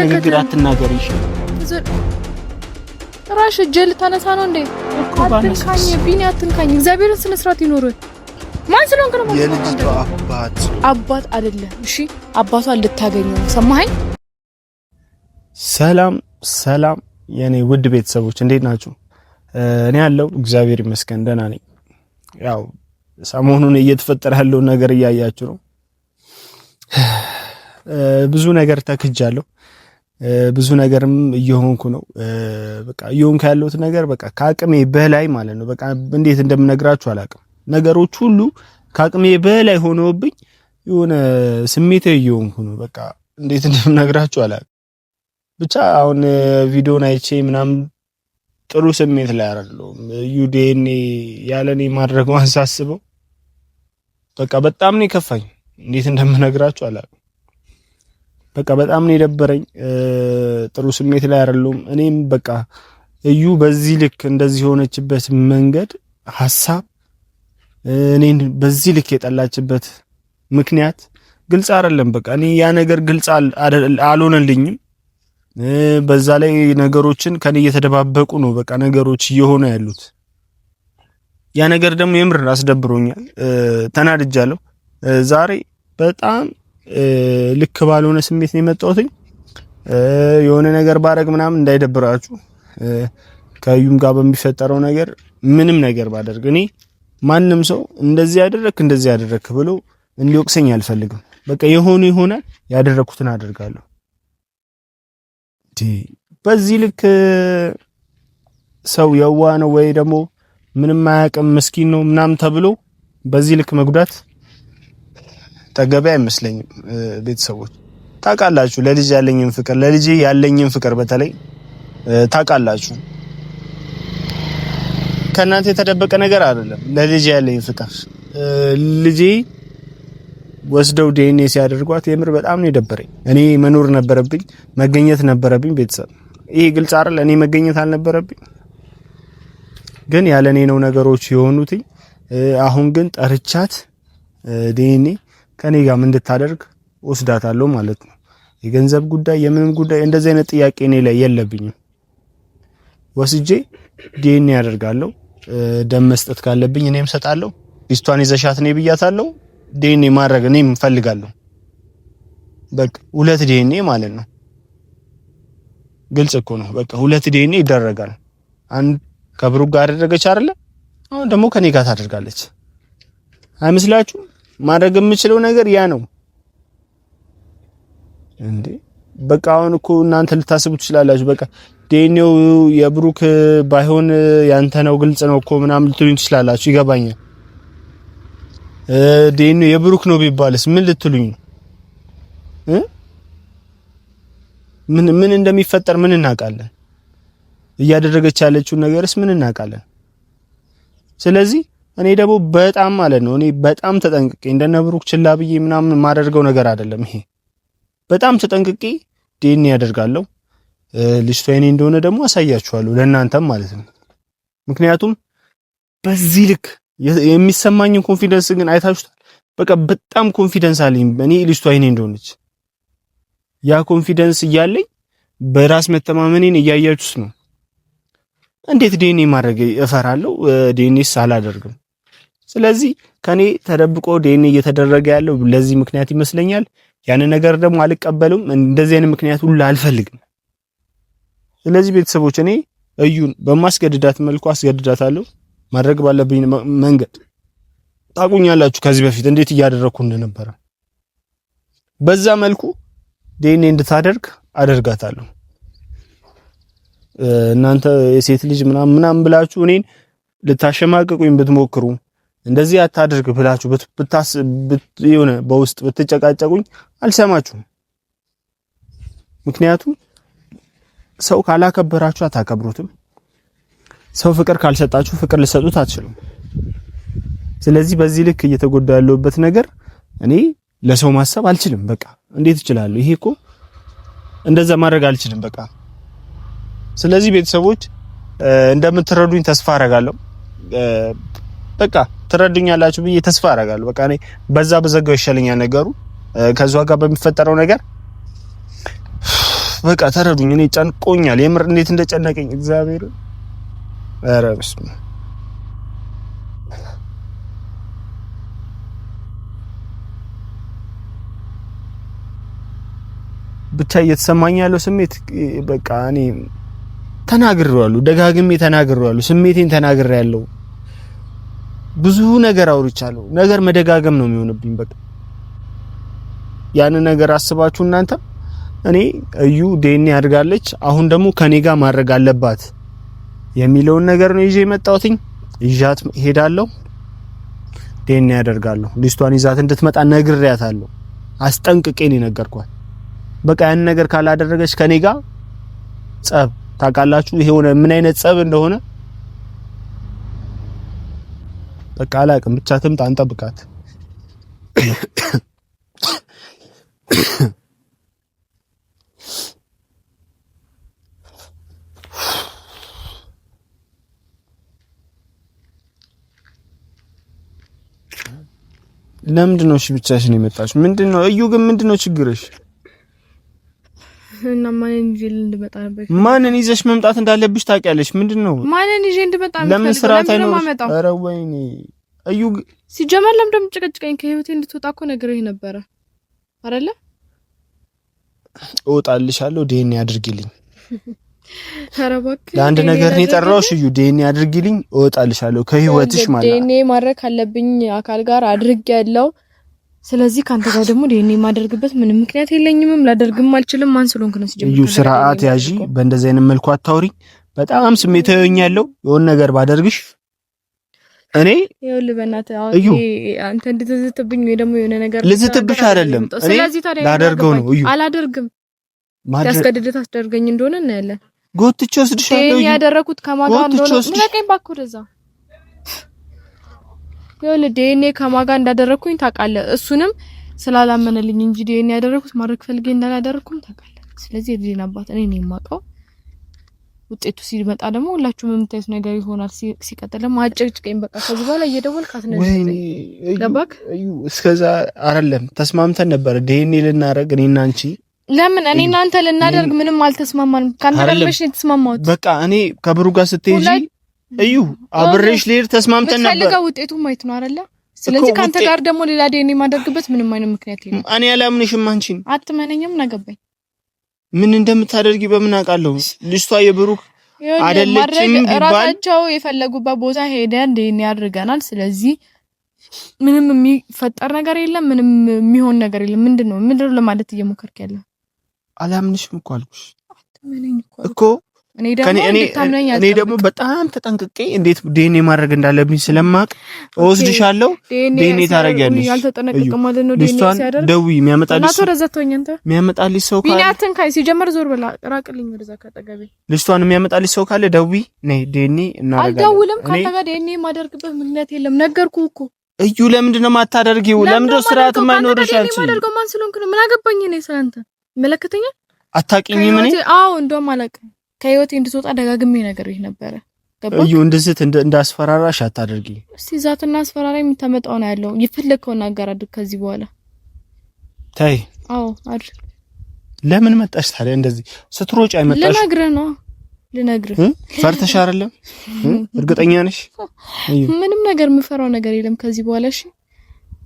ንግግር አትናገሪሽ ራሽ ጀል ታነሳ ነው እንዴ አትንካኝ ቢኒ አትንካኝ እግዚአብሔርን ስነ ስርዓት ይኖር ማን ስለሆንክ ነው የልጅቷ አባት አይደለም እሺ አባቷን ልታገኘው ሰማኸኝ ሰላም የኔ ውድ ቤተሰቦች እንዴት ናችሁ እኔ ያለው እግዚአብሔር ይመስገን ደህና ነኝ ያው ሰሞኑን እየተፈጠረ ያለው ነገር እያያችሁ ነው ብዙ ነገር ተክጃለሁ ብዙ ነገርም እየሆንኩ ነው በቃ እየሆንኩ ያለሁት ነገር በቃ ከአቅሜ በላይ ማለት ነው በቃ እንዴት እንደምነግራችሁ አላውቅም ነገሮች ሁሉ ከአቅሜ በላይ ሆነውብኝ የሆነ ስሜት እየሆንኩ ነው በቃ እንዴት እንደምነግራችሁ አላውቅም ብቻ አሁን ቪዲዮን አይቼ ምናምን ጥሩ ስሜት ላይ አይደለሁም ዩዲኤን ያለኔ ማድረጓን ሳስበው በቃ በጣም ነው ከፋኝ እንዴት እንደምነግራችሁ አላውቅም በቃ በጣም ነው የደበረኝ ጥሩ ስሜት ላይ አይደለሁም እኔም በቃ እዩ በዚህ ልክ እንደዚህ ሆነችበት መንገድ ሐሳብ እኔን በዚህ ልክ የጠላችበት ምክንያት ግልጽ አይደለም በቃ እኔ ያ ነገር ግልጽ አልሆነልኝም በዛ ላይ ነገሮችን ከኔ እየተደባበቁ ነው በቃ ነገሮች እየሆኑ ያሉት ያ ነገር ደግሞ የምር አስደብሮኛል ተናድጃለሁ ዛሬ በጣም ልክ ባልሆነ ስሜት ነው የመጣሁት የሆነ ነገር ባረግ ምናምን እንዳይደብራችሁ ከዩም ጋር በሚፈጠረው ነገር ምንም ነገር ባደርግ እኔ ማንንም ሰው እንደዚህ ያደረክ ብሎ እንዲወቅሰኝ አልፈልግም በቃ የሆነ ይሆናል ያደረኩትን አደርጋለሁ በዚህ ልክ ሰው የዋ ነው ወይ ደግሞ ምንም አያውቅም ምስኪን ነው ምናምን ተብሎ በዚህ ልክ መጉዳት ተገቢ አይመስለኝም ቤተሰቦች ታውቃላችሁ ለልጅ ያለኝን ፍቅር በተለይ ታውቃላችሁ ከናንተ የተደበቀ ነገር አይደለም ለልጅ ያለኝ ፍቅር ልጄ ወስደው ዲኤንኤ ሲያደርጓት የምር በጣም ነው የደበረኝ እኔ መኖር ነበረብኝ መገኘት ነበረብኝ ቤተሰብ ይሄ ግልጽ አይደል እኔ መገኘት አልነበረብኝ ግን ያለኔ ነው ነገሮች የሆኑት አሁን ግን ጠርቻት ዲኤንኤ ከኔ ጋር ምን እንድታደርግ ወስዳታለሁ ማለት ነው የገንዘብ ጉዳይ የምንም ጉዳይ እንደዚህ አይነት ጥያቄ እኔ ላይ የለብኝም ወስጄ ዲኤንኤ ያደርጋለሁ ደም መስጠት ካለብኝ እኔም ሰጣለሁ ሊስቷን ይዘሻት ነኝ ብያታለሁ ዲኤንኤ ማድረግ እኔም ፈልጋለሁ በቃ ሁለት ዲኤንኤ ማለት ነው ግልጽ እኮ ነው በቃ ሁለት ዲኤንኤ ይደረጋል አንድ ከብሩክ ጋር አደረገች አይደለ አሁን ደግሞ ከኔ ጋር ታደርጋለች አይመስላችሁ ማድረግ የምችለው ነገር ያ ነው እንዴ በቃ አሁን እኮ እናንተ ልታስቡ ትችላላችሁ በቃ ዲኤንኤው የብሩክ ባይሆን ያንተ ነው ግልጽ ነው እኮ ምናምን ልትሉኝ ትችላላችሁ ይገባኛል ዲኤንኤው የብሩክ ነው ቢባልስ ምን ልትሉኝ ምን እንደሚፈጠር ምን እናውቃለን እያደረገች ያለችው ነገርስ ምን እናውቃለን ስለዚህ እኔ ደግሞ በጣም ማለት ነው እኔ በጣም ተጠንቅቄ እንደነ ብሩክ ችላ ብዬ ምናምን ማደርገው ነገር አይደለም ይሄ በጣም ተጠንቅቄ ዲኤንኤ ያደርጋለሁ ልጅቷ የኔ እንደሆነ ደግሞ አሳያችኋለሁ ለእናንተም ማለት ነው ምክንያቱም በዚህ ልክ የሚሰማኝን ኮንፊደንስ ግን አይታችሁታል በቃ በጣም ኮንፊደንስ አለኝ እኔ ልጅቷ የኔ እንደሆነች ያ ኮንፊደንስ እያለኝ በራስ መተማመኔን እያያችሁት ነው እንዴት ዲኤንኤ ማድረግ እፈራለሁ ዲኤንኤስ አላደርግም ስለዚህ ከኔ ተደብቆ ዲኤንኤ እየተደረገ ያለው ለዚህ ምክንያት ይመስለኛል ያን ነገር ደግሞ አልቀበሉም እንደዚህ አይነት ምክንያት ሁሉ አልፈልግም ስለዚህ ቤተሰቦች እኔ እዩን በማስገድዳት መልኩ አስገድዳታለሁ ማድረግ ባለብኝ መንገድ ታቁኛላችሁ ከዚህ በፊት እንዴት እያደረኩ እንደነበረ በዛ መልኩ ዲኤንኤ እንድታደርግ አደርጋታለሁ እናንተ የሴት ልጅ ምናምን ብላችሁ እኔን ልታሸማቀቁኝ ብትሞክሩ እንደዚህ አታድርግ ብላችሁ የሆነ በውስጥ ብትጨቃጨቁኝ አልሰማችሁም ምክንያቱም ሰው ካላከበራችሁ አታከብሩትም ሰው ፍቅር ካልሰጣችሁ ፍቅር ልሰጡት አትችሉም ስለዚህ በዚህ ልክ እየተጎዳ ያለውበት ነገር እኔ ለሰው ማሰብ አልችልም በቃ እንዴት እችላለሁ ይሄ እኮ እንደዛ ማድረግ አልችልም በቃ ስለዚህ ቤተሰቦች እንደምትረዱኝ ተስፋ አደርጋለሁ በቃ ትረዱኛላችሁ ብዬ ተስፋ አደርጋለሁ በቃ እኔ በዛ በዘጋው ይሻለኛል ነገሩ ከዛው ጋር በሚፈጠረው ነገር በቃ ተረዱኝ። እኔ ጨንቆኛል የምር እንዴት እንደጨነቀኝ እግዚአብሔር። ኧረ በስመ አብ ብቻ እየተሰማኝ ያለው ስሜት በቃ እኔ ተናግሬዋለሁ፣ ደጋግሜ ተናግሬዋለሁ፣ ስሜቴን ተናግሬያለሁ፣ ብዙ ነገር አውርቻለሁ። ነገር መደጋገም ነው የሚሆንብኝ። በቃ ያን ነገር አስባችሁ እናንተ እኔ እዩ ዴኒ አድርጋለች፣ አሁን ደግሞ ከኔ ጋር ማድረግ አለባት የሚለውን ነገር ነው ይዤ የመጣሁትኝ። ይዣት ሄዳለሁ፣ ዴኒ ያደርጋለሁ። ሊስቷን ይዛት እንድትመጣ ነግሬያታለሁ፣ አስጠንቅቄ ነው የነገርኳት። በቃ ያን ነገር ካላደረገች ከኔ ጋር ጸብ፣ ታውቃላችሁ ይሄ ሆነ ምን አይነት ጸብ እንደሆነ በቃ አላውቅም። ብቻ ትምጣ፣ እንጠብቃት። ለምንድን ነው እሺ ብቻሽን የመጣሽ? ምንድነው እዩ ግን ምንድነው ችግርሽ? እና ማንን ይዤ እንድመጣ ነበር? ማንን ይዘሽ መምጣት እንዳለብሽ ታውቂያለሽ። ምንድነው ማንን ይዤ እንድመጣ ነበር? ለምን ስርዓት አይኖርሽ? ኧረ ወይኔ እዩ ሲጀመር ለምን እንደምጨቀጭቀኝ ከህይወቴ እንድትወጣ እኮ ነግሬህ ነበረ አይደለ? እወጣልሻለሁ፣ ዲኤንኤ አድርጊልኝ። ኧረ እባክህ ለአንድ ነገር ነው የጠራሁሽ እዩ። ዲኤንኤ አድርጊልኝ፣ እወጣልሻለሁ ከህይወትሽ ማለት ነው። ዲኤንኤ ማድረግ ካለብኝ አካል ጋር አድርጌያለሁ። ስለዚህ ካንተ ጋር ደግሞ ዲኤንኤ ማደርግበት ምንም ምክንያት የለኝም፣ ላደርግም አልችልም። ማን ስለሆንክ ነው ሲጀምር? እዩ ስርዓት ያዢ፣ በእንደዚህ አይነት መልኩ አታውሪ። በጣም ስሜታዊ ሆኛለሁ። የሆነ ነገር ባደርግሽ እኔ ይኸውልህ፣ በእናትህ አሁን አንተ እንድትዝትብኝ ወይ ደግሞ የሆነ ነገር ልዝትብሽ አይደለም። ስለዚህ ታዲያ ላደርገው ነው። እዩ አላደርግም። ያስገድደት አስደርገኝ እንደሆነ እናያለን። ጎትቼ ወስድሻለሁ። እዩ ያደረኩት ከማጋ እንደሆነ ምንቀኝ ባክው ደዛ ይኸውልህ ዲኤንኤ ከማጋ እንዳደረኩኝ ታውቃለህ። እሱንም ስላላመነልኝ እንጂ ዲኤንኤ ያደረኩት ማድረግ ፈልጌ እንዳላደረኩም ታውቃለህ። ስለዚህ የልጅን አባት እኔ ነኝ የማውቀው። ውጤቱ ሲመጣ ደግሞ ሁላችሁም የምታዩት ነገር ይሆናል። ሲቀጥል ደግሞ አጭቅጭቀኝ በቃ ከዚህ በኋላ እየደወልክ አትነግረኝ። ገባክ? እዩ እስከዛ አይደለም ተስማምተን ነበር ዲኤንኤ ልናደርግ እኔና አንቺ። ለምን እኔ እናንተ ልናደርግ ምንም አልተስማማንም። ካንተ ጋር ነው የተስማማሁት። በቃ እኔ ከብሩ ጋር ስትሄጂ እዩ አብሬሽ ልሄድ ተስማምተን ነበር። ፈልጋው ውጤቱን ማየት ነው አይደለ? ስለዚህ ካንተ ጋር ደግሞ ሌላ ዲኤንኤ ማደርግበት ምንም አይነት ምክንያት የለም። እኔ አላምንሽም። አንቺን አትመነኝም። ነገባኝ ምን እንደምታደርጊ በምን አውቃለሁ? ልጅቷ የብሩክ አይደለችም ቢባል ራሳቸው የፈለጉበት ቦታ ሄደን ዲኤንኤ አድርገናል። ስለዚህ ምንም የሚፈጠር ነገር የለም። ምንም የሚሆን ነገር የለም። ምንድነው ለማለት እየሞከርክ ያለው? አላምንሽም እኮ አልኩሽ። አትመነኝ እኮ እኔ ደግሞ በጣም ተጠንቅቄ እንዴት ዲኤንኤ ማድረግ እንዳለብኝ ስለማቅ እወስድሻለሁ። ዲኤንኤ ታረጋለሽ። ያልተጠነቀቀ ማለት ነው። ዲኤንኤ ሲያደርግ ደውይ። የሚያመጣልሽ ሰው ካለ ቢናትን ካይ ሲጀመር ዞር በላ ራቅልኝ። ወደዛ ካጠገቤ ልጅቷን የሚያመጣልሽ ሰው ካለ ደውይ። ነይ ዲኤንኤ እናረጋለን። አልደውልም። ካንተ ጋር ዲኤንኤ ማደርግበት ምክንያት የለም። ነገርኩህ እኮ እዩ። ለምንድን ነው የማታደርጊው? ለምንድን ነው ስርዓት የማይኖርሽ? አንቺ ማደርገው ማን ስለሆንክ ነው? ምን አገባኝ እኔ ስለአንተ? ይመለከተኛል? አታውቂኝም? እኔ አዎ እንደውም አላውቅም። ከህይወቴ እንድትወጣ ደጋግሜ ነገር ይሄ ነበረ። ገባህ? እዩ እንድዝት እንዳስፈራራሽ አታደርጊ። እስቲ ዛትና አስፈራራ የምታመጣው ነው ያለው። ይፈልከው ነገር አድርግ ከዚህ በኋላ ታይ። አዎ አድርግ። ለምን መጣሽ ታዲያ? እንደዚህ ስትሮጭ አይመጣሽ? ልነግርህ ፈርተሽ አይደለም? እርግጠኛ ነሽ? ምንም ነገር የምፈራው ነገር የለም ከዚህ በኋላ። እሺ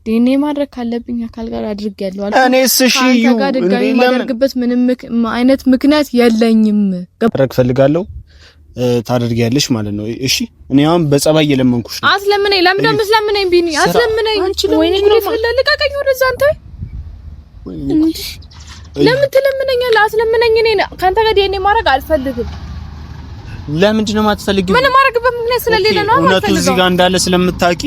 ዲኤንኤ ማድረግ ካለብኝ አካል ጋር አድርጌያለሁ አልኩ። እኔስ እሺ እዩ እንዴ ማድረግበት ምንም አይነት ምክንያት የለኝም። ገባክ? ፈልጋለሁ ታደርጊያለሽ ማለት ነው። እሺ እኔ አሁን በጸባይ እየለመንኩሽ ነው። አስለምነኝ። ለምን እንደምትለምነኝ ቢኒ? አስለምነኝ። ወይኔ ጉዴ ፈለልቀቀኝ ወደዛ። አንተ ለምን ትለምነኛለህ? አስለምነኝ። እኔ ካንተ ጋር ዲኤንኤ ማድረግ አልፈልግም። ለምንድን ነው የማትፈልጊው? ምን ማድረግበት ምክንያት ስለሌለ ነው። እውነቱ እዚህ ጋር እንዳለ ስለምታውቂ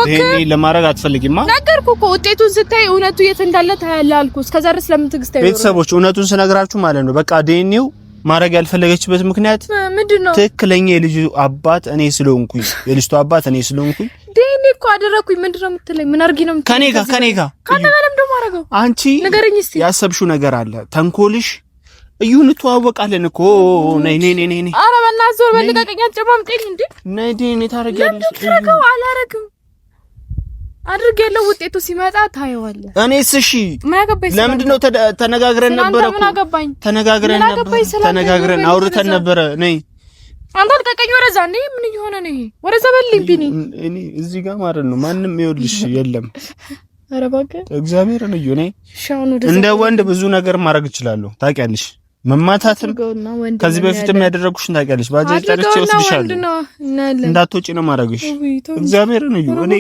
ዲኤንኤ ለማድረግ አትፈልጊማ። ነገርኩህ እኮ ውጤቱን ስታይ እውነቱ የት እንዳለ ታያለህ አልኩህ። እስከዛ ድረስ ለምን ትግስት አይኖርም? ቤተሰቦች እውነቱን ስነግራችሁ ማለት ነው በቃ ዲኤንኤው ማድረግ ያልፈለገችበት ምክንያት ምንድነው? ትክክለኛ የልጁ አባት እኔ ስለሆንኩኝ የልጅቷ አባት እኔ ስለሆንኩኝ ዲኤንኤ እኮ አደረኩኝ። ምንድነው የምትለኝ? ምን አድርጊ ነው የምትለኝ? ከኔ ጋር ለምን ደሞ አደረገው? አንቺ ንገረኝ እስቲ። ያሰብሽው ነገር አለ ተንኮልሽ። እዩን ተዋወቃለን እኮ ነይ። ኧረ በእናትህ ዞር በል ልቀቀኝ። አትጨማምጠኝ እንዴ! ነይ ዲኤንኤ ታረጋለሽ። አላረግም። አድርጌያለሁ። ውጤቱ ሲመጣ ታየዋለህ። እኔስ እሺ ምን አገባኝ? ለምንድን ነው ተነጋግረን ነበር እኮ ተነጋግረን አውርተን ነበር። ነይ አንተ ልቀቀኝ። ወደዛ እንዴ ምን እየሆነ ነው ይሄ? ወደዛ በልኝ ቢኒ። እኔ እዚህ ጋር ማለት ነው ማንም ይኸውልሽ የለም። ኧረ እባክህ እግዚአብሔርን እዩ። እኔ እንደ ወንድ ብዙ ነገር ማድረግ እችላለሁ ታውቂያለሽ። መማታትም ከዚህ በፊትም ያደረኩሽን ታውቂያለሽ። ባጃጅ ጠርቼ ወስድሻለሁ እንዳትወጪ ነው ማድረግሽ። እግዚአብሔርን እዩ። እኔ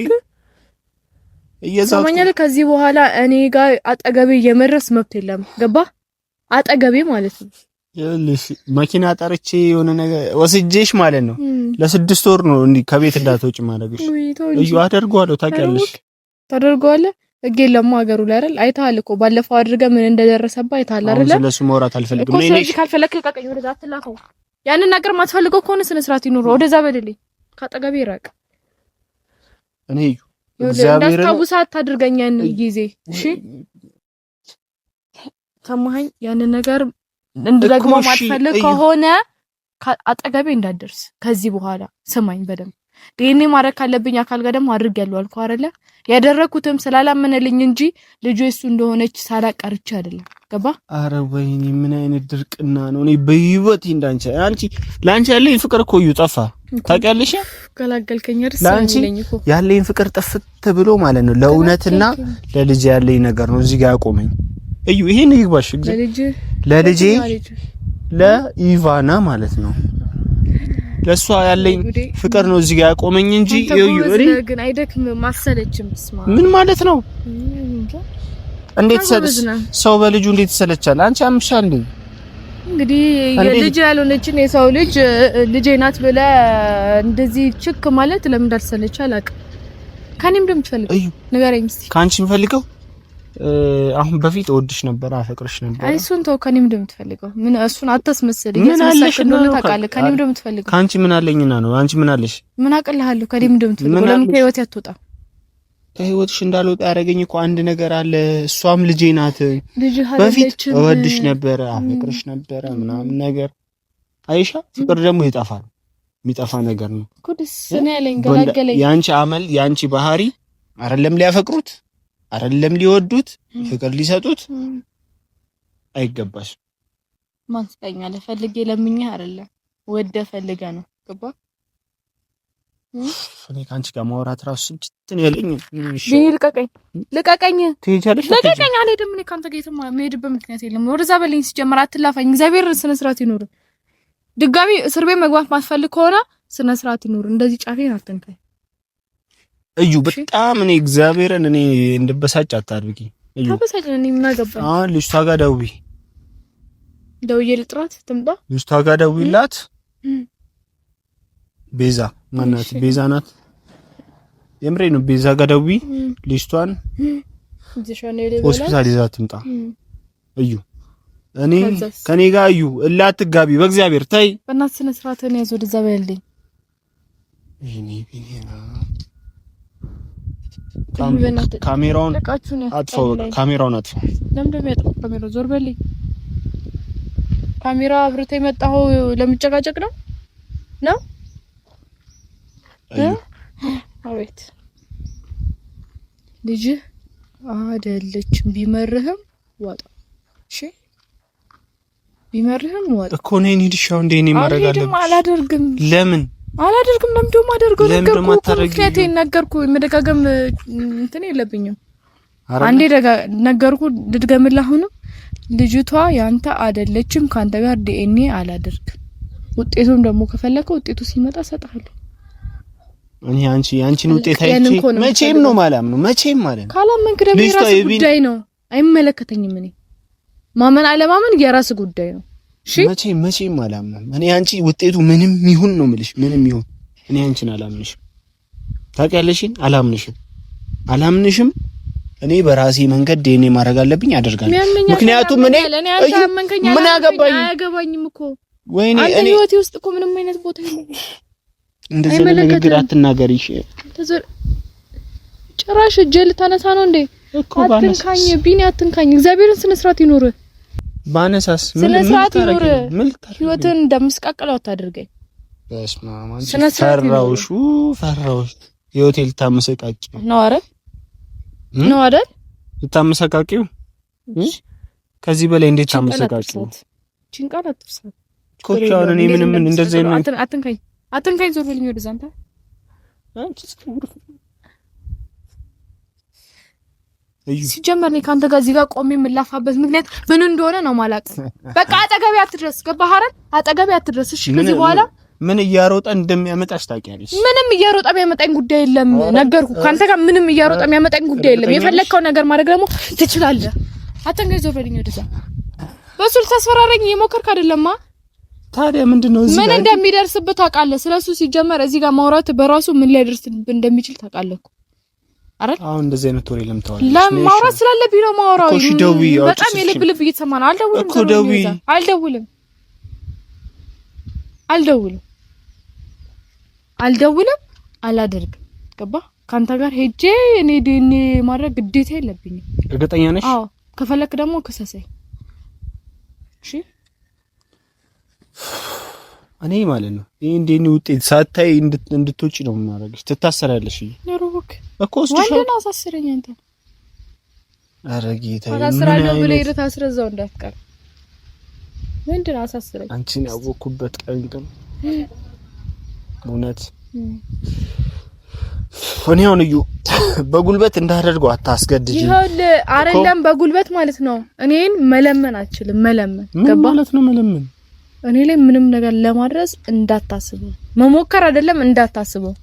እየዛማኛለ ከዚህ በኋላ እኔ ጋር አጠገቤ የመድረስ መብት የለም። ገባ? አጠገቤ ማለት ነው። ይኸውልሽ መኪና ጠርቼ የሆነ ነገር ወስጄሽ ማለት ነው ለ6 ወር ነው እንዴ ከቤት እንዳትወጪ ማድረግሽ። እዩ አደርገዋለሁ ታውቂያለሽ። ታደርገዋለህ እጌ ለማ ሀገሩ ላይ አይደል? አይተሃል እኮ ባለፈው አድርገህ ምን እንደደረሰባ አይተሃል አይደል? ስለሱ ማውራት አልፈልግም። እኔ ካልፈለክ ልቀቀኝ። ወደዛ አትላከው። ያንን ነገር ማትፈልገው ከሆነ ስነ ስርዓት ይኑር። ወደዛ በደልኝ። ካጠገቤ ይራቅ። እኔ እግዚአብሔር እንዳስታውሳት ታድርገኝ ያንን ጊዜ። እሺ ሰማኸኝ? ያንን ነገር እንደደግሞ ማትፈልግ ከሆነ አጠገቤ እንዳትደርስ ከዚህ በኋላ ስማኝ በደንብ። ዲኤንኤ ማድረግ ካለብኝ አካል ጋር ደግሞ አድርጌያለሁ አልኩህ አይደለ? ያደረኩትም ስላላመነልኝ እንጂ ልጁ እሱ እንደሆነች ሳላቀርቼ አይደለም። ገባ? አረ ወይኔ ምን አይነት ድርቅና ነው! እኔ በህይወት አንቺ ላንቺ ያለኝ ፍቅር እኮ ጠፋ። ታውቂያለሽ? ገላገልከኝ። እርስ ያለኝ እኮ ያለኝ ፍቅር ጠፍት ብሎ ማለት ነው። ለእውነትና ለልጅ ያለኝ ነገር ነው እዚህ ጋር ያቆመኝ። እዩ ይሄን ይግባሽ ለልጄ ለኢቫና ማለት ነው። ለሷ ያለኝ ፍቅር ነው እዚህ ጋር ያቆመኝ እንጂ እዩ ግን አይደክም ማሰለችም። ምን ማለት ነው? እንዴት ሰው በልጁ እንዴት ይሰለቻል? አንቺ አምሻል እንግዲህ የልጅ ያልሆነችን የሰው ልጄ ናት ብለህ እንደዚህ ችክ ማለት ለምን እንዳልሰለች አላውቅም። ከኔም እንደምትፈልገው ንገረኝ እስቲ። ካንቺ የምፈልገው አሁን በፊት እወድሽ ነበር፣ አፈቅርሽ ነበር። አይ እሱን ተው። ከኔም እንደምትፈልገው ምን እሱን አታስመስል። እየተሰለክ እንደሆነ ታውቃለህ። ከኔም እንደምትፈልገው ካንቺ ምን አለኝና ነው? አንቺ ምን አለሽ? ምን አቀልሃለሁ? ከኔም እንደምትፈልገው ለምን ከህይወት ያትወጣ? ከህይወትሽ እንዳልወጣ ያደረገኝ እኮ አንድ ነገር አለ። እሷም ልጄ ናት። በፊት እወድሽ ነበር፣ አፈቅርሽ ነበር ምናምን ነገር። አይሻ ፍቅር ደግሞ ይጠፋል። የሚጠፋ ነገር ነው። ኩድስ እኔ ያለኝ ገላገለኝ። ያንቺ አመል ያንቺ ባህሪ አይደለም ሊያፈቅሩት አይደለም ሊወዱት ፍቅር ሊሰጡት አይገባሽ። ማን ስጠኛለህ? ፈልጌ ለምኜህ አይደለም ወደ ፈልገ ነው። ገባ? እኔ ካንቺ ጋር ማውራት ራሱ እንትን ያለኝ እሺ፣ ልቀቀኝ። ትሄጃለሽ? ልቀቀኝ። አልሄድም። እኔ ካንተ ጋር የምሄድበት ምክንያት የለም። ወደዛ በለኝ። ሲጀመር አትላፋኝ። እግዚአብሔር ስነ ስርዓት ይኑር። ድጋሚ እስር ቤት መግባት ማትፈልግ ከሆነ ስነ ስርዓት ይኑር። እንደዚህ ጫፌን አትንካኝ። እዩ በጣም እኔ እግዚአብሔርን እኔ እንድበሳጭ አታድርጊ። እዩ ተበሳጭ። እኔ ምን አገባኝ? አሁን ልጅቷ ጋር ደውዬ ልጥራት ትምጣ። ልጅቷ ጋር ደውይላት። ቤዛ ማናት? ቤዛ ናት። የምሬ ነው። ቤዛ ጋር ደውይ። ልጅቷን ሆስፒታል ይዛ ትምጣ። እዩ እኔ ከኔ ጋር እዩ እላትጋቢ በእግዚአብሔር ታይ። በእናትህ ስነ ስርዓትን ያዝ። ወደዛ በልልኝ። ካሜራውን አጥፋው። ካሜራውን አጥፋው። ለምን እንደሚያጥፋው ካሜራው? ዞር በልኝ። ካሜራ አብርተህ የመጣኸው ለምጨቃጨቅ ነው? አቤት ልጅ አይደለችም። ቢመርህም ዋጣ። እሺ ቢመርህም ዋጣ እኮ ነኝ። እንዲሻው እንደ እኔ ማድረግ አለብኝ። አላደርግም። ለምን እንደውም አደርገው ምክንያቱም ነገርኩ። መደጋገም እንትን የለብኝም። አንዴ ነገርኩ። ልድገምልህ አሁንም። ልጅቷ ያንተ አይደለችም። ካንተ ጋር ዲኤንኤ አላደርግም። ውጤቱም ደግሞ ከፈለከ ውጤቱ ሲመጣ ሰጣለሁ። እኔ አንቺን ውጤት አይቼ መቼም ነው ማላም ነው መቼም ማለት ነው። ካላመንክ ደግሞ የራስህ ጉዳይ ነው። አይመለከተኝም። እኔ ማመን አለማመን የራስህ ጉዳይ ነው። እሺ መቼም አላምንም። እኔ አንቺ ውጤቱ ምንም ይሁን ነው የምልሽ። ምንም ይሁን እኔ አንቺን አላምንሽም። ታውቂያለሽኝ? አላምንሽም። እኔ በራሴ መንገድ ዲኤንኤ ማድረግ አለብኝ፣ አደርጋለሁ። ምክንያቱም እኔ ምን አያገባኝም እኮ ወይኔ እኔ ህይወቴ ውስጥ እኮ ምንም አይነት ቦታ የለም። እንደዚህ ንግግር አትናገሪ። እሺ ጭራሽ እጄ ልታነሳ ነው እንዴ? አትንካኝ ቢኒ፣ አትንካኝ። እግዚአብሔርን ስነ ስርዓት ይኑር። ባነሳስ ምን ታረጋለህ? ህይወትን እንደምስቃቀለው አታድርገኝ። በስመ አብ። ፈራውሽ የሆቴል ታመሰቃቂ ነው። አረ ነው አይደል? ልታመሰቃቂው ከዚህ በላይ እንዴት ታመሰቃቂው? ጭንቃት አትፍሳት ኮቻውን እኔ ምንም እንደዚህ ነው። አትንካኝ ዞር በልኝ ወደዛ አንተ ሲጀመር እኔ ካንተ ጋር እዚህ ጋር ቆሜ የምላፋበት ምክንያት ምን እንደሆነ ነው ማላቅ። በቃ አጠገቤ አትድረስ፣ ገባህ አይደል? አጠገቤ አትድረስ። እሺ ከዚህ በኋላ ምን እያሮጠ እንደሚያመጣሽ ታውቂያለሽ? ምንም እያሮጠ የሚያመጣኝ ጉዳይ የለም። ነገርኩህ። ካንተ ጋር ምንም እያሮጠ የሚያመጣኝ ጉዳይ የለም። የፈለግከው ነገር ማድረግ ደግሞ ትችላለህ። አትንካኝ ዞር በልኝ ወደዛ። በሱ ልታስፈራረኝ እየሞከርክ አይደለማ? ታዲያ ምንድነው እዚህ ምን እንደሚደርስብህ ታውቃለህ? ስለሱ ሲጀመር እዚህ ጋር ማውራት በራሱ ምን ሊያደርስብህ እንደሚችል ታውቃለህ እኮ አይደል? አሁን እንደዚህ አይነት ወሬ ለምታወራለሽ? ለማውራት ስላለብኝ ነው ማውራው። በጣም የልብ ልብ እየተሰማ ነው። አልደውልም እኮ ደውይ። አልደውልም አላደርግም። ገባ? ካንተ ጋር ሄጄ እኔ ዲኤንኤ ማድረግ ግዴታ የለብኝም። እርግጠኛ ነሽ? አዎ። ከፈለክ ደግሞ ክሰሰኝ። እሺ እኔ ማለት ነው ይሄን ዲኤንኤ ውጤት ሳታይ እንድትወጪ ነው የምናደርግሽ። ትታሰራለሽ ነሮክ እኮ እስቲ ወንድና አሳስረኝ አንተ። ኧረ ጌታዬ አሳስራለሁ ብለህ ሄደህ ታስረዛው እንዳትቀር። ወንድና አሳስረኝ። አንቺን ያወኩበት ቀን እውነት እኔ አሁን እዩ በጉልበት እንዳደርገው አታስገድጂ። ይኸውልህ አይደለም በጉልበት ማለት ነው። እኔን መለመን አትችልም። መለመን ገባ ማለት ነው። መለመን እኔ ላይ ምንም ነገር ለማድረስ እንዳታስበው፣ መሞከር አይደለም እንዳታስበው።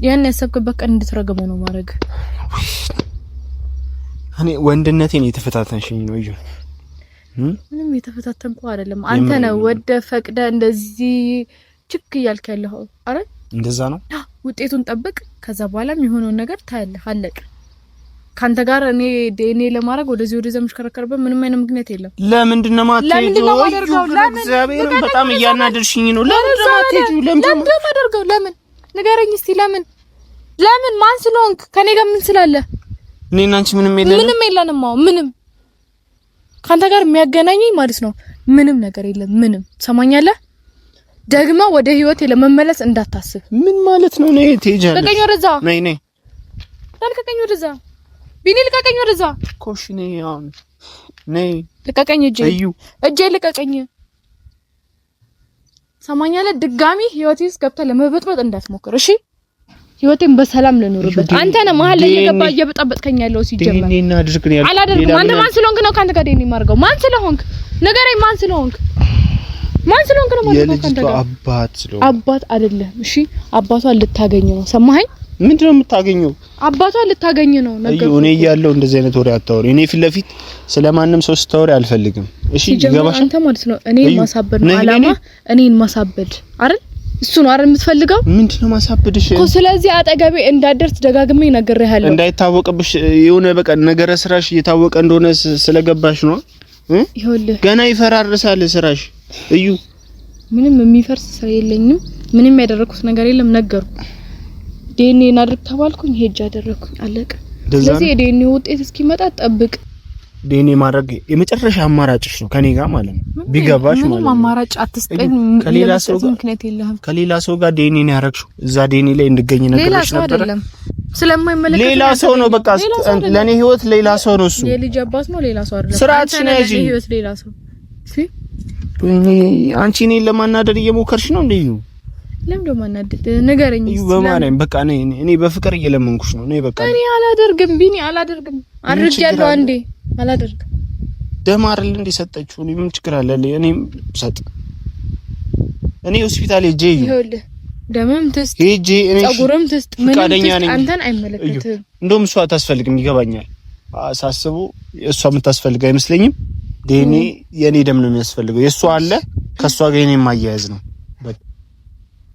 ያን ያሰብክበት ቀን እንድትረገመው ነው ማድረግ። እኔ ወንድነቴን የተፈታተንሽኝ ነው እዩ። ምንም የተፈታተንኩ አይደለም። አንተ ነህ ወደ ፈቅደ እንደዚህ ችክ እያልክ ያለው አይደል? እንደዛ ነው። ውጤቱን ጠብቅ። ከዛ በኋላም የሆነውን ነገር ታያለህ። አለቀ። ካንተ ጋር እኔ ዲኤንኤ ለማድረግ ወደዚህ የምሽከረከርበት ምንም አይነት ምክንያት የለም። ለምንድን ነው ማትሄጂው? እግዚአብሔር በጣም እያናደርሽኝ ነው። ለምን ማትሄጂው? ለምን ማደርገው? ለምን ንገረኝ እስቲ። ለምን ማን ስለሆንክ ከኔ ጋር ምን ስላለ? እኔና አንቺ ምንም የለንም። አዎ ምንም ካንተ ጋር የሚያገናኘኝ ማለት ነው ምንም ነገር የለም። ምንም ሰማኛለህ? ደግማ ወደ ህይወቴ ለመመለስ እንዳታስብ። ምን ማለት ነው? ነይ ትሄጃለሽ። ልቀቀኝ ወደዛ። ነይ ልቀቀኝ ወደዛ። ቢኒ ልቀቀኝ ወደዛ። ኮሽ ነይ አሁን ነይ። ልቀቀኝ። እጄ ልቀቀኝ። ሰማኛለህ? ድጋሚ ህይወቴ ውስጥ ገብተህ ለመበጥበጥ እንዳትሞክር እሺ? ህይወቴን በሰላም ልኖርበት። አንተ ነህ መሀል ላይ እየገባህ እየበጠበጥከኝ ያለው ሲጀመር። ዲኤንኤ እናድርግ ነው ያልኩት። አላደርግም። አንተ ማን ስለሆንክ ነው ካንተ ጋር ዲኤንኤ የማደርገው? ማን ስለሆንክ ንገረኝ። ማን ስለሆንክ ነው ማለት ነው? ካንተ ጋር አባት አይደለም እሺ? አባቷን ልታገኝ ነው። ሰማኸኝ? ምንድነው የምታገኘው? አባቷን ልታገኝ ነው ነገር። እኔ እያለሁ እንደዚህ አይነት ወሬ አታወሪ። እኔ ፊት ለፊት ስለማንም ሰው ስታወሪ አልፈልግም እሺ? ይገባሽ? አንተ ማለት ነው እኔን ማሳበድ ነው አላማ። እኔን ማሳበድ አይደል? እሱ ነው አይደል የምትፈልገው? ምንድነው ማሳበድሽ እኮ? ስለዚህ አጠገቤ እንዳደርስ ደጋግሜ ነግሬሃለሁ። እንዳይታወቅብሽ የሆነ በቃ ነገረ ስራሽ እየታወቀ እንደሆነ ስለገባሽ ነው። ይኸውልህ ገና ይፈራርሳል ስራሽ እዩ። ምንም የሚፈርስ ስራ የለኝም። ምንም ያደረኩት ነገር የለም። ነገርኩ። ዲኤንኤ እናድርግ ተባልኩኝ፣ ሄጄ አደረኩኝ። አለቀ። ስለዚህ የዲኤንኤ ውጤት እስኪመጣ ጠብቅ። ዲኤንኤ ማድረግ የመጨረሻ አማራጭሽ ነው ከኔ ጋር ማለት ነው። ቢገባሽ ማለት ነው። ምንም አማራጭ አትስጠኝ። ከሌላ ሰው ጋር ምክንያት የለህም። ከሌላ ሰው ጋር ዲኤንኤ ነው ያረግሽው። እዛ ዲኤንኤ ላይ እንድገኝ ነገርሽ ነበር። ስለማይመለከት ሌላ ሰው ነው። በቃ ለኔ ህይወት ሌላ ሰው ነው እሱ። የልጅ አባት ነው፣ ሌላ ሰው አይደለም። ስራትሽ ነው እንጂ ህይወት ሌላ ሰው። እሺ አንቺ እኔን ለማናደድ እየሞከርሽ ነው እንዴ? ለምን ደሞ ማናደድ? ንገረኝ እስቲ። በማርያም በቃ እኔ በፍቅር እየለመንኩሽ ነው። እኔ በቃ እኔ አላደርግም ቢኒ፣ አላደርግም። አድርጌያለሁ አንዴ። አላደርግም። ደም አይደል እንደ ሰጠችው። እኔ ምን ችግር አለ? እኔም ሰጥ እኔ ሆስፒታል ሄጄ ይኸውልህ ደምም ትስጥ ሄጄ እኔ ጸጉርም ትስጥ ምንም ትስጥ አንተን አይመለከትም። እንደውም እሷ አታስፈልግም። ይገባኛል። ሳስቡ እሷ የምታስፈልግ አይመስለኝም። ዲኤንኤ የኔ ደም ነው የሚያስፈልገው። የሷ አለ ከሷ ጋር የኔ ማያያዝ ነው። በቃ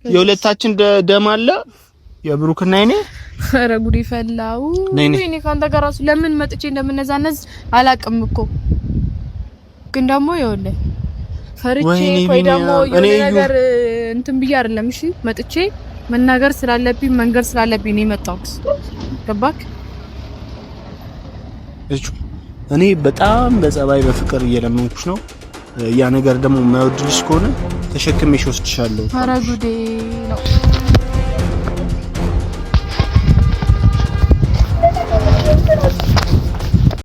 የሁለታችን ደም አለ የብሩክና የኔ። ኧረ ጉድ ይፈላው። እኔ ካንተ ጋር ራሱ ለምን መጥቼ እንደምነዛነዝ አላቅም እኮ። ግን ደግሞ ይኸውልህ ፈርቼ ወይ ደግሞ የሆነ ነገር እንትን ብዬ አይደለም እሺ፣ መጥቼ መናገር ስላለብኝ መንገር ስላለብኝ ነው የመጣሁት። ገባክ? እኔ በጣም በጸባይ በፍቅር እየለመንኩሽ ነው። ያ ነገር ደግሞ የማይወድልሽ ከሆነ ተሸክሜሽ ወስድሻለሁ። ኧረ ጉዴ ነው።